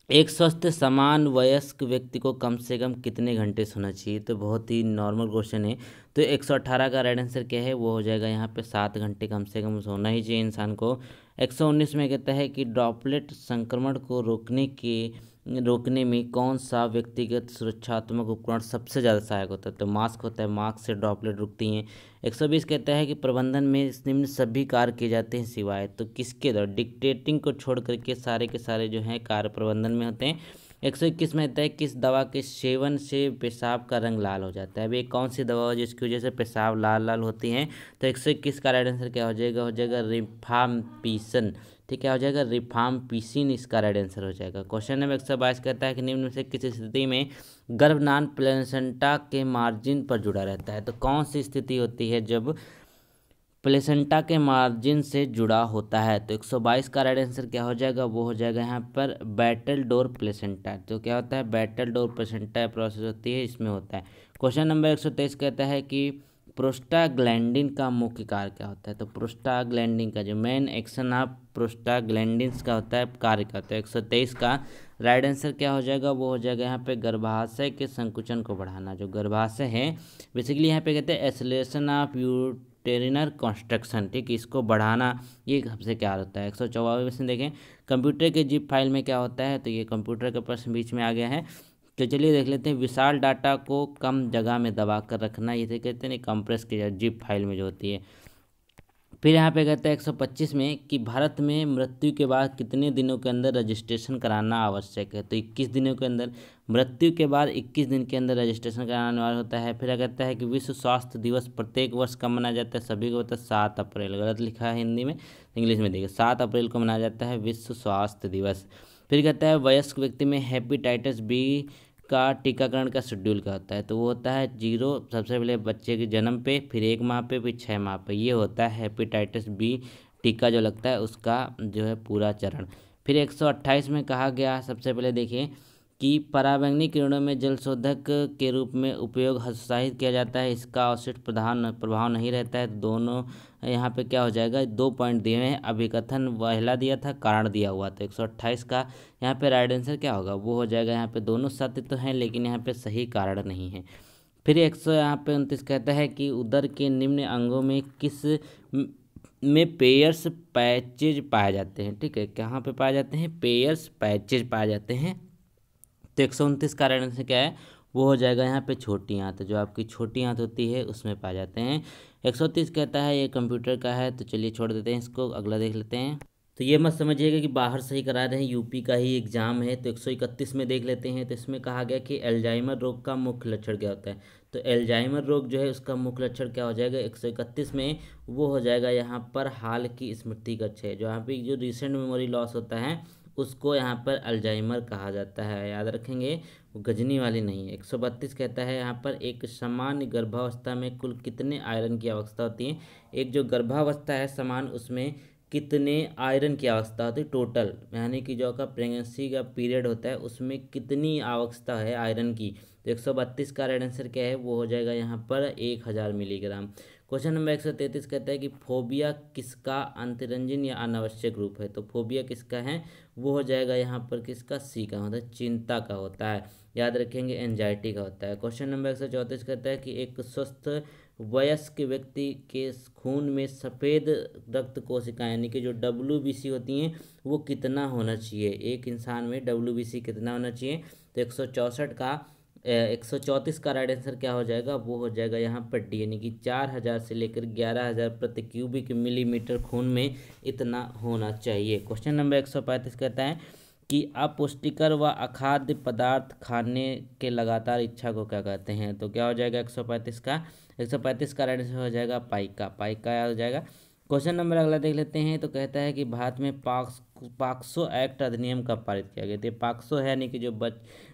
एक स्वस्थ समान वयस्क व्यक्ति को कम से कम कितने घंटे सोना चाहिए। तो बहुत ही नॉर्मल क्वेश्चन है। तो 118 का राइट आंसर क्या है, वो हो जाएगा यहाँ पे 7 घंटे कम से कम सोना ही चाहिए इंसान को। 119 में कहता है कि ड्रॉपलेट संक्रमण को रोकने में कौन सा व्यक्तिगत सुरक्षात्मक उपकरण सबसे ज़्यादा सहायक होता है। तो मास्क होता है, मास्क से ड्रॉपलेट रुकती हैं। 120 कहता है कि प्रबंधन में निम्न सभी कार्य किए जाते हैं सिवाय, तो किसके द्वारा, डिक्टेटिंग को छोड़ करके सारे के सारे जो हैं कार्य प्रबंधन में होते हैं। 121 में कहता है किस दवा के सेवन से पेशाब का रंग लाल हो जाता है। अब ये कौन सी दवा है जिसकी वजह से पेशाब लाल लाल होती हैं। तो 121 का राइट आंसर क्या हो जाएगा रिफाम्पिसन, ठीक है, हो जाएगा रिफाम्पिसिन, इसका राइट आंसर हो जाएगा। क्वेश्चन नंबर 122 कहता है कि निम्न में से किस स्थिति में गर्भनाल प्लेसेंटा के मार्जिन पर जुड़ा रहता है। तो कौन सी स्थिति होती है जब प्लेसेंटा के मार्जिन से जुड़ा होता है। तो 122 का राइट आंसर क्या हो जाएगा, वो हो जाएगा यहाँ पर बैटल डोर प्लेसेंटा। तो क्या होता है, बैटल डोर प्लेसेंटा प्रोसेस होती है, इसमें होता है। क्वेश्चन नंबर 123 कहता है कि प्रोस्टाग्लैंडिन का मुख्य कार्य क्या होता है। तो प्रोस्टाग्लैंडिन का जो मेन एक्शन ऑफ प्रोस्टाग्लैंडिन्स का होता है, कार्य का होता है। 123 का राइट आंसर क्या हो जाएगा, वो हो जाएगा यहाँ पे गर्भाशय के संकुचन को बढ़ाना। जो गर्भाशय है बेसिकली यहाँ पे कहते हैं एसोलेशन ऑफ यूटेरिनल कंस्ट्रक्शन, ठीक, इसको बढ़ाना, ये सबसे क्या होता है। 144 में देखें कंप्यूटर के जिप फाइल में क्या होता है। तो ये कंप्यूटर का प्रश्न बीच में आ गया है। तो चलिए देख लेते हैं, विशाल डाटा को कम जगह में दबा कर रखना, इसे कहते हैं कंप्रेस किया जिप फाइल में जो होती है। फिर यहाँ पे कहते हैं 125 में कि भारत में मृत्यु के बाद कितने दिनों के अंदर रजिस्ट्रेशन कराना आवश्यक है। तो 21 दिनों के अंदर, मृत्यु के बाद 21 दिन के अंदर रजिस्ट्रेशन कराना अनिवार्य होता है। फिर कहता है कि विश्व स्वास्थ्य दिवस प्रत्येक वर्ष कब मनाया जाता है। सभी को होता है 7 अप्रैल, गलत लिखा है हिंदी में, इंग्लिश में देखिए 7 अप्रैल को मनाया जाता है विश्व स्वास्थ्य दिवस। फिर कहता है वयस्क व्यक्ति में हेपेटाइटिस बी का टीकाकरण का शेड्यूल क्या होता है, तो वो होता है 0 सबसे पहले बच्चे के जन्म पे, फिर 1 माह पे, फिर 6 माह पे। ये होता है हेपेटाइटिस बी टीका जो लगता है उसका जो है पूरा चरण। फिर 128 में कहा गया, सबसे पहले देखिए कि पराबैंगनी किरणों में जल शोधक के रूप में उपयोग हतोत्साहित किया जाता है, इसका अवशिष्ट प्रभाव नहीं रहता है। दोनों यहाँ पे क्या हो जाएगा, 2 पॉइंट दिए हैं, अभिकथन पहला दिया था, कारण दिया हुआ था। 128 का यहाँ पे राइट आंसर क्या होगा, वो हो जाएगा यहाँ पे दोनों सत्य तो हैं लेकिन यहाँ पे सही कारण नहीं है। फिर 129 कहता है कि उदर के निम्न अंगों में किस में पेयर्स पैचेज पाए जाते हैं। ठीक है, कहाँ पे पाए जाते हैं, पेयर्स पैचेज पाए जाते हैं। तो 129 का राइट आंसर क्या है, वो हो जाएगा यहाँ पे छोटी आंत, जो आपकी छोटी आंत होती है उसमें पाए जाते हैं। 130 कहता है ये कंप्यूटर का है, तो चलिए छोड़ देते हैं इसको, अगला देख लेते हैं। तो ये मत समझिएगा कि बाहर से ही करा रहे हैं, यूपी का ही एग्जाम है। तो 131 में देख लेते हैं। तो इसमें कहा गया कि एल्जाइमर रोग का मुख्य लक्षण क्या होता है। तो एल्जाइमर रोग जो है उसका मुख्य लक्षण क्या हो जाएगा 131 में, वो हो जाएगा यहाँ पर हाल की स्मृति का क्षय। जो यहाँ पे जो रिसेंट मेमोरी लॉस होता है उसको यहाँ पर अल्जाइमर कहा जाता है, याद रखेंगे, वो गजनी वाली नहीं है। 132 कहता है यहाँ पर एक सामान्य गर्भावस्था में कुल कितने आयरन की आवश्यकता होती है। एक जो गर्भावस्था है समान, उसमें कितने आयरन की आवश्यकता होती है टोटल, यानी कि जो आपका प्रेगनेंसी का पीरियड होता है उसमें कितनी आवश्यकता है आयरन की। तो 132 का राइट आंसर क्या है, वो हो जाएगा यहाँ पर 1000 मिलीग्राम। क्वेश्चन नंबर 133 कहता है कि फोबिया किसका अंतरंजन या अनावश्यक रूप है। तो फोबिया किसका है, वो हो जाएगा यहाँ पर किसका, सी का, मतलब चिंता का होता है, याद रखेंगे, एंजाइटी का होता है। क्वेश्चन नंबर 134 कहता है कि एक स्वस्थ वयस्क व्यक्ति के खून में सफ़ेद रक्त कोशिकाएं यानी कि जो WBC होती हैं वो कितना होना चाहिए, एक इंसान में WBC कितना होना चाहिए। तो 134 का राइट आंसर क्या हो जाएगा, वो हो जाएगा यहाँ पर डी, यानी कि 4000 से लेकर 11000 प्रति क्यूबिक मिलीमीटर खून में इतना होना चाहिए। क्वेश्चन नंबर 135 कहता है कि अपुष्टिकर व अखाद्य पदार्थ खाने के लगातार इच्छा को क्या कहते हैं। तो क्या हो जाएगा 135 का राइट आंसर हो जाएगा पाइका हो जाएगा। क्वेश्चन नंबर अगला देख लेते हैं। तो कहता है कि भारत में पॉक्सो एक्ट अधिनियम कब पारित किया गया। तो पॉक्सो है यानी कि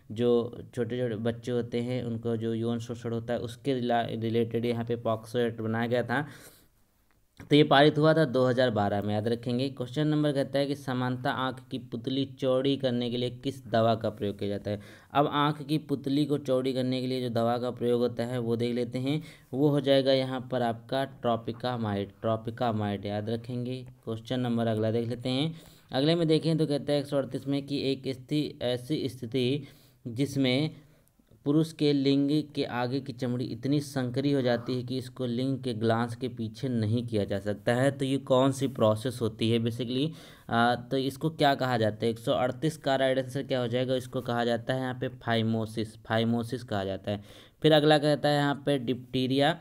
जो छोटे छोटे बच्चे होते हैं उनको जो यौन शोषण होता है उसके रिलेटेड यहाँ पे पॉक्सो एक्ट बनाया गया था। तो ये पारित हुआ था 2012 में, याद रखेंगे। क्वेश्चन नंबर कहता है कि समानता आंख की पुतली चौड़ी करने के लिए किस दवा का प्रयोग किया जाता है। अब आंख की पुतली को चौड़ी करने के लिए जो दवा का प्रयोग होता है वो देख लेते हैं, वो हो जाएगा यहाँ पर आपका ट्रॉपिकामाइड, याद रखेंगे। क्वेश्चन नंबर अगला देख लेते हैं। अगले में देखें तो कहता है 138 में कि एक ऐसी स्थिति जिसमें पुरुष के लिंग के आगे की चमड़ी इतनी संकरी हो जाती है कि इसको लिंग के ग्लांस के पीछे नहीं किया जा सकता है, तो ये कौन सी प्रोसेस होती है बेसिकली। तो इसको क्या कहा जाता है। 138 का राइट आंसर क्या हो जाएगा, इसको कहा जाता है यहाँ पे फाइमोसिस कहा जाता है। फिर अगला कहता है यहाँ पे डिप्टीरिया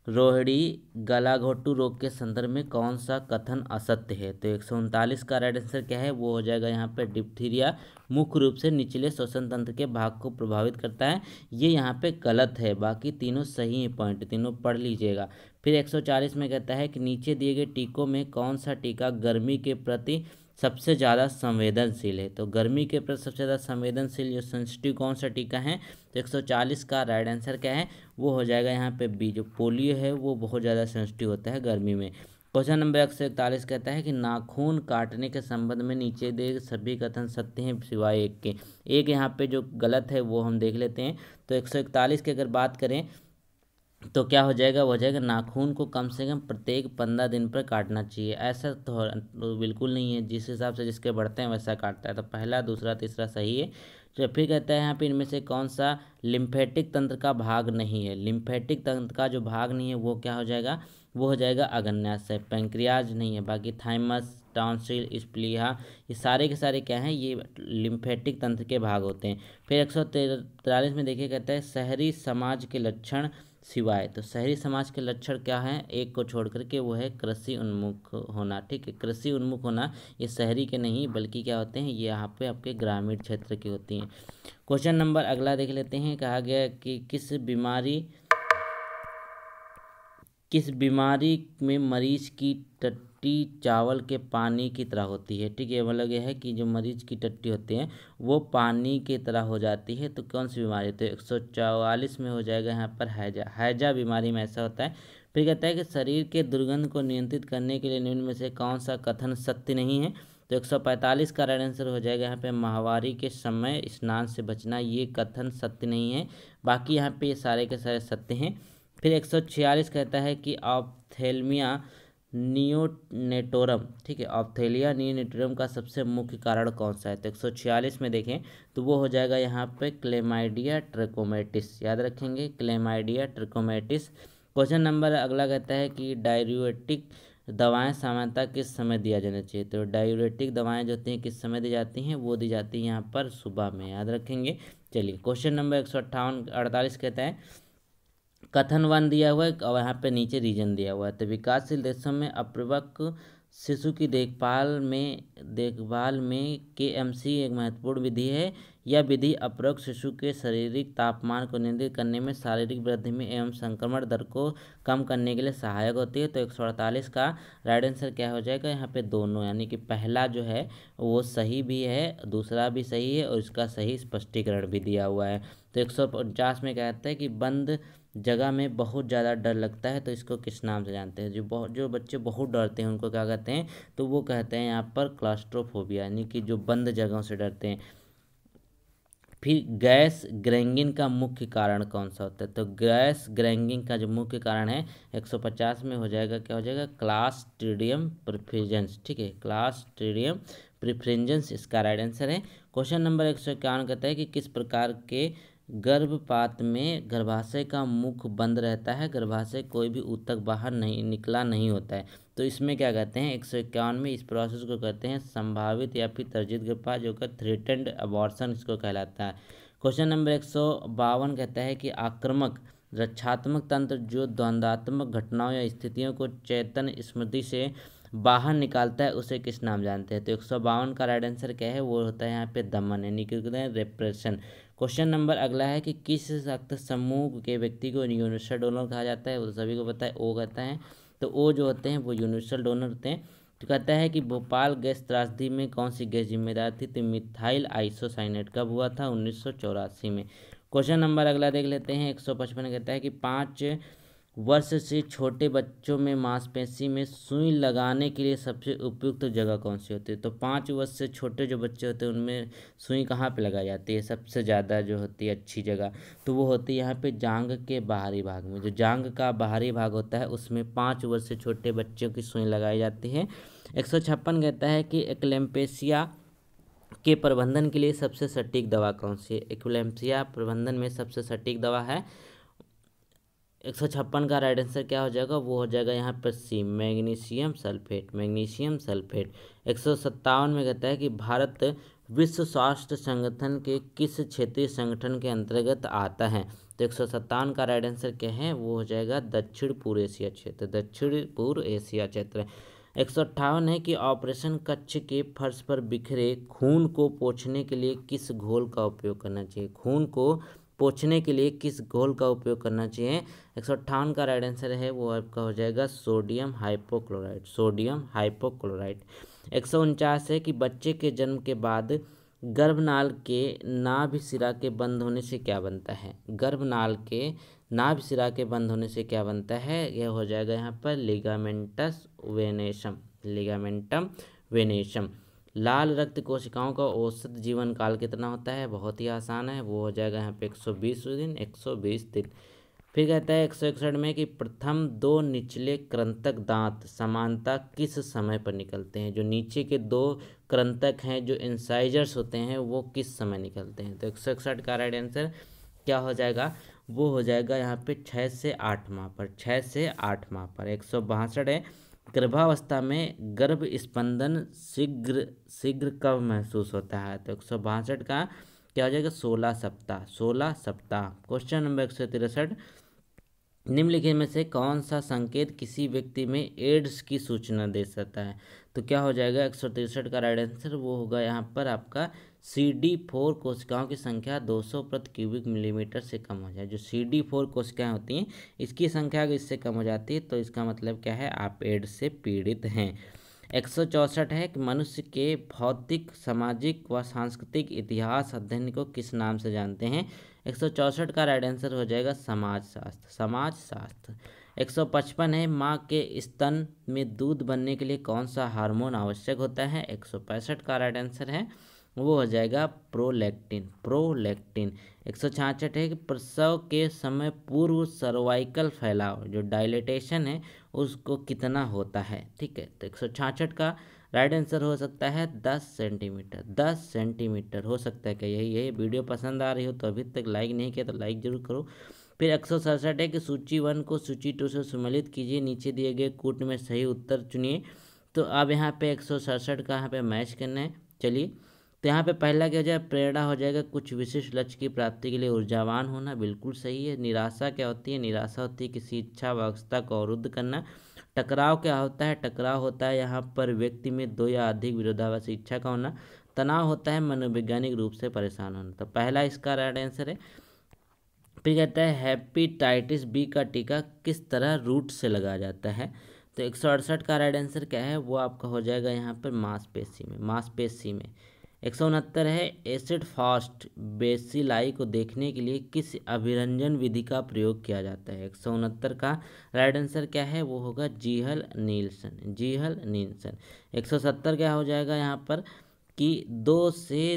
रोहिणी गलाघोटू रोग के संदर्भ में कौन सा कथन असत्य है। तो 139 का राइट आंसर क्या है, वो हो जाएगा यहाँ पे डिप्थीरिया मुख्य रूप से निचले श्वसन तंत्र के भाग को प्रभावित करता है, ये यहाँ पे गलत है, बाकी तीनों सही है, पॉइंट तीनों पढ़ लीजिएगा। फिर 140 में कहता है कि नीचे दिए गए टीकों में कौन सा टीका गर्मी के प्रति सबसे ज़्यादा संवेदनशील है। तो गर्मी के प्रति सबसे ज़्यादा संवेदनशील जो सेंसिटिव कौन सा टीका है। तो 140 का राइट आंसर क्या है, वो हो जाएगा यहाँ पे बी, जो पोलियो है वो बहुत ज़्यादा सेंसिटिव होता है गर्मी में। क्वेश्चन नंबर 141 कहता है कि नाखून काटने के संबंध में नीचे दिए सभी कथन सत्य हैं सिवाय एक के। एक यहाँ पे जो गलत है वो हम देख लेते हैं। तो 141 की अगर बात करें तो क्या हो जाएगा, वो हो जाएगा नाखून को कम से कम प्रत्येक 15 दिन पर काटना चाहिए। ऐसा तो बिल्कुल नहीं है, जिस हिसाब से जिसके बढ़ते हैं वैसा काटता है। तो पहला दूसरा तीसरा सही है। तो फिर कहता है यहाँ पे इनमें से कौन सा लिम्फेटिक तंत्र का भाग नहीं है। लिम्फेटिक तंत्र का जो भाग नहीं है वो क्या हो जाएगा, वो हो जाएगा अग्न्याशय, पैंक्रियाज नहीं है, बाकी थाइमस, टॉन्सिल, स्प्लीहा, ये सारे के सारे क्या हैं, ये लिम्फेटिक तंत्र के भाग होते हैं। फिर 143 में देखिए कहता है शहरी समाज के लक्षण सिवाय। तो शहरी समाज के लक्षण क्या हैं, एक को छोड़ करके, वो है कृषि उन्मुख होना। ठीक है, कृषि उन्मुख होना, ये शहरी के नहीं बल्कि क्या होते हैं, ये यहाँ पे आपके ग्रामीण क्षेत्र की होती हैं। क्वेश्चन नंबर अगला देख लेते हैं। कहा गया कि किस बीमारी में मरीज की टट्टी चावल के पानी की तरह होती है। ठीक है, मतलब यह है कि जो मरीज की टट्टी होती है वो पानी की तरह हो जाती है। तो कौन सी बीमारी? तो 144 में हो जाएगा यहाँ पर हैजा। हैजा बीमारी में ऐसा होता है। फिर कहता है कि शरीर के दुर्गंध को नियंत्रित करने के लिए निम्न में से कौन सा कथन सत्य नहीं है? तो 145 का राइट आंसर हो जाएगा यहाँ पे माहवारी के समय स्नान से बचना, ये कथन सत्य नहीं है। बाकी यहाँ पे ये सारे के सारे सत्य हैं। फिर 146 कहता है कि ऑप्थेल्मिया नियोनेटोरम, ठीक है, ऑप्थेलिया नियोनेटोरम का सबसे मुख्य कारण कौन सा है? तो 146 में देखें तो वो हो जाएगा यहाँ पे क्लेमाइडिया ट्रैकोमैटिस, याद रखेंगे क्लेमाइडिया ट्रैकोमैटिस। क्वेश्चन नंबर अगला कहता है कि डाययूरेटिक दवाएं सामान्यतः किस समय दिया जाना चाहिए? तो डाययूरेटिक दवाएं जो होती हैं किस समय दी जाती हैं? वो दी जाती हैं यहाँ पर सुबह में, याद रखेंगे। चलिए क्वेश्चन नंबर 148 कहता है कथन 1 दिया हुआ है और यहाँ पे नीचे रीजन दिया हुआ है। तो विकासशील देशों में अपरिपक्व शिशु की देखभाल में केएमसी एक महत्वपूर्ण विधि है। यह विधि अपरिपक्व शिशु के शारीरिक तापमान को नियंत्रित करने में, शारीरिक वृद्धि में एवं संक्रमण दर को कम करने के लिए सहायक होती है। तो 148 का राइट आंसर क्या हो जाएगा? यहाँ पे दोनों, यानी कि पहला जो है वो सही भी है, दूसरा भी सही है और इसका सही स्पष्टीकरण भी दिया हुआ है। तो 149 में कहता है कि बंद जगह में बहुत ज़्यादा डर लगता है, तो इसको किस नाम से जानते हैं? जो बच्चे बहुत डरते हैं उनको क्या कहते हैं? तो वो कहते हैं यहाँ पर क्लास्ट्रोफोबिया, यानी कि जो बंद जगहों से डरते हैं। फिर गैस ग्रैंगिन का मुख्य कारण कौन सा होता है? तो गैस ग्रैंगिन का जो मुख्य कारण है 150 में हो जाएगा, क्या हो जाएगा? क्लास्ट्रीडियम प्रेफरेंस, ठीक है, क्लास्ट्रीडियम प्रेफरेंस इसका राइट आंसर है। क्वेश्चन नंबर 151 कहता है कि किस प्रकार के गर्भपात में गर्भाशय का मुख बंद रहता है, गर्भाशय कोई भी ऊतक बाहर निकला नहीं होता है? तो इसमें क्या कहते हैं? 151 में इस प्रोसेस को कहते हैं संभावित या फिर तर्जित गर्भपात, जो कि थ्रेटेंड अबॉर्शन इसको कहलाता है। क्वेश्चन नंबर 152 कहता है कि आक्रामक रक्षात्मक तंत्र जो द्वंद्वात्मक घटनाओं या स्थितियों को चेतन स्मृति से बाहर निकालता है उसे किस नाम जानते हैं? तो 152 का राइट आंसर क्या है? वो होता है यहाँ पे दमन, यानी कि रेप्रेशन। क्वेश्चन नंबर अगला है कि किस रक्त समूह के व्यक्ति को यूनिवर्सल डोनर कहा जाता है? वो तो सभी को पता है, ओ कहता है। तो ओ जो होते हैं वो यूनिवर्सल डोनर होते हैं। तो कहता है कि भोपाल गैस त्रासदी में कौन सी गैस जिम्मेदार थी? तो मिथाइल आइसोसाइनेट कब हुआ था? 1984 में। क्वेश्चन नंबर अगला देख लेते हैं 155 कहता है कि 5 वर्ष से छोटे बच्चों में मांसपेशी में सुई लगाने के लिए सबसे उपयुक्त जगह कौन सी होती है? तो 5 वर्ष से छोटे जो बच्चे होते हैं उनमें सुई कहाँ पे लगाई जाती है सबसे ज़्यादा जो होती है अच्छी जगह? तो वो होती है यहाँ पे जांघ के बाहरी भाग में, जो जांघ का बाहरी भाग होता है उसमें 5 वर्ष से छोटे बच्चों की सुई लगाई जाती है। 156 कहता है कि एक्लेम्पेशिया के प्रबंधन के लिए सबसे सटीक दवा कौन सी है? एक्लेम्पिया प्रबंधन में सबसे सटीक दवा है 156 का राइट आंसर क्या हो जाएगा? वो हो जाएगा यहाँ पर सी, मैग्नीशियम सल्फेट, मैग्नीशियम सल्फेट। 157 में कहता है कि भारत विश्व स्वास्थ्य संगठन के किस क्षेत्रीय संगठन के अंतर्गत आता है? तो 157 का राइट आंसर क्या है? वो हो जाएगा दक्षिण पूर्व एशिया क्षेत्र, दक्षिण पूर्व एशिया क्षेत्र। 158 है कि ऑपरेशन कक्ष के फर्श पर बिखरे खून को पोंछने के लिए किस घोल का उपयोग करना चाहिए? खून को पोंछने के लिए किस घोल का उपयोग करना चाहिए? 158 का राइट आंसर है वो आपका हो जाएगा सोडियम हाइपोक्लोराइड, सोडियम हाइपोक्लोराइड। 149 है कि बच्चे के जन्म के बाद गर्भनाल के नाभि शिरा के बंद होने से क्या बनता है? गर्भनाल के नाभि शिरा के बंद होने से क्या बनता है? यह हो जाएगा यहाँ पर लिगामेंटस वेनेसम, लिगामेंटम वेनेसम। लाल रक्त कोशिकाओं का औसत जीवन काल कितना होता है? बहुत ही आसान है, वो हो जाएगा यहाँ पे 120 दिन, 120 दिन। फिर कहता है 161 में कि प्रथम 2 निचले कृंतक दांत समानता किस समय पर निकलते हैं? जो नीचे के 2 कृंतक हैं जो इंसाइजर्स होते हैं वो किस समय निकलते हैं? तो 161 का राइट आंसर क्या हो जाएगा? वो हो जाएगा यहाँ पे 6 से 8 माह पर, 6 से 8 माह पर। 162 है गर्भावस्था में गर्भ स्पंदन शीघ्र कब महसूस होता है? तो 162 का क्या हो जाएगा? 16 सप्ताह, 16 सप्ताह। क्वेश्चन नंबर 163 निम्नलिखित में से कौन सा संकेत किसी व्यक्ति में एड्स की सूचना दे सकता है? तो क्या हो जाएगा 163 का राइट आंसर, वो होगा यहाँ पर आपका CD4 कोशिकाओं की संख्या 200 प्रति क्यूबिक मिलीमीटर से कम हो जाए। जो CD4 कोशिकाएं होती हैं इसकी संख्या अगर इससे कम हो जाती है तो इसका मतलब क्या है, आप एड्स से पीड़ित हैं। 164 है कि मनुष्य के भौतिक, सामाजिक व सांस्कृतिक इतिहास अध्ययन को किस नाम से जानते हैं? 164 का राइट आंसर हो जाएगा समाजशास्त्र, समाजशास्त्र। 155 है माँ के स्तन में दूध बनने के लिए कौन सा हार्मोन आवश्यक होता है? 165 का राइट आंसर है वो हो जाएगा प्रोलैक्टिन, प्रोलैक्टिन। 166 है कि प्रसव के समय पूर्व सर्वाइकल फैलाव जो डायलेटेशन है उसको कितना होता है? ठीक है, तो 166 का राइट आंसर हो सकता है 10 सेंटीमीटर, 10 सेंटीमीटर हो सकता है। क्या यही वीडियो पसंद आ रही हो तो अभी तक लाइक नहीं किया तो लाइक जरूर करो। फिर 167 है कि सूची 1 को सूची 2 से सम्मिलित कीजिए, नीचे दिए गए कूट में सही उत्तर चुनिए। तो अब यहाँ पे 167 का यहाँ पे मैच करना है। चलिए, तो यहाँ पे पहला क्या हो जाए, प्रेरणा हो जाएगा कुछ विशिष्ट लक्ष्य की प्राप्ति के लिए ऊर्जावान होना, बिल्कुल सही है। निराशा क्या होती है? निराशा होती है किसी इच्छा व अवस्था को अवरुद्ध करना। टकराव क्या होता है? टकराव होता है यहाँ पर व्यक्ति में दो या अधिक विरोधाभासी इच्छा का होना। तनाव होता है मनोवैज्ञानिक रूप से परेशान होना। तो पहला इसका राइट आंसर है। फिर कहता है हेपेटाइटिस बी का टीका किस तरह रूट से लगाया जाता है? तो 168 का राइट आंसर क्या है, वो आपका हो जाएगा यहाँ पर मांसपेशी में, मांसपेशी में। 169 है एसिड फास्ट बेसिलाई को देखने के लिए किस अभिरंजन विधि का प्रयोग किया जाता है? 169 का राइट आंसर क्या है, वो होगा जीहल नील्सन, जीहल नील्सन। 170 क्या हो जाएगा यहाँ पर कि 2 से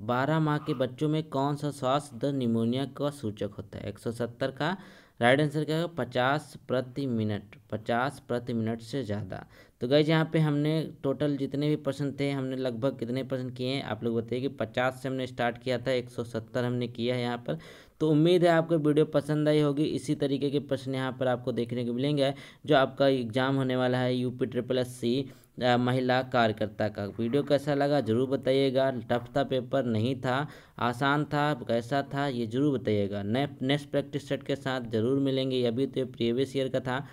12 माह के बच्चों में कौन सा श्वास दर निमोनिया का सूचक होता है? 170 का राइट आंसर क्या होगा 50 प्रति मिनट, 50 प्रति मिनट से ज़्यादा। तो गाइस यहाँ पे हमने टोटल जितने भी प्रश्न थे हमने लगभग कितने प्रश्न किए हैं आप लोग बताइए कि 50 से हमने स्टार्ट किया था, 170 हमने किया है यहाँ पर। तो उम्मीद है आपको वीडियो पसंद आई होगी। इसी तरीके के प्रश्न यहाँ पर आपको देखने को मिलेंगे जो आपका एग्जाम होने वाला है UP SSC महिला कार्यकर्ता का। वीडियो कैसा लगा जरूर बताइएगा। टफ था पेपर, नहीं था, आसान था, कैसा था ये जरूर बताइएगा। नेक्स्ट प्रैक्टिस सेट के साथ जरूर मिलेंगे। अभी तो प्रीवियस ईयर का था।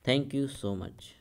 Thank you so much.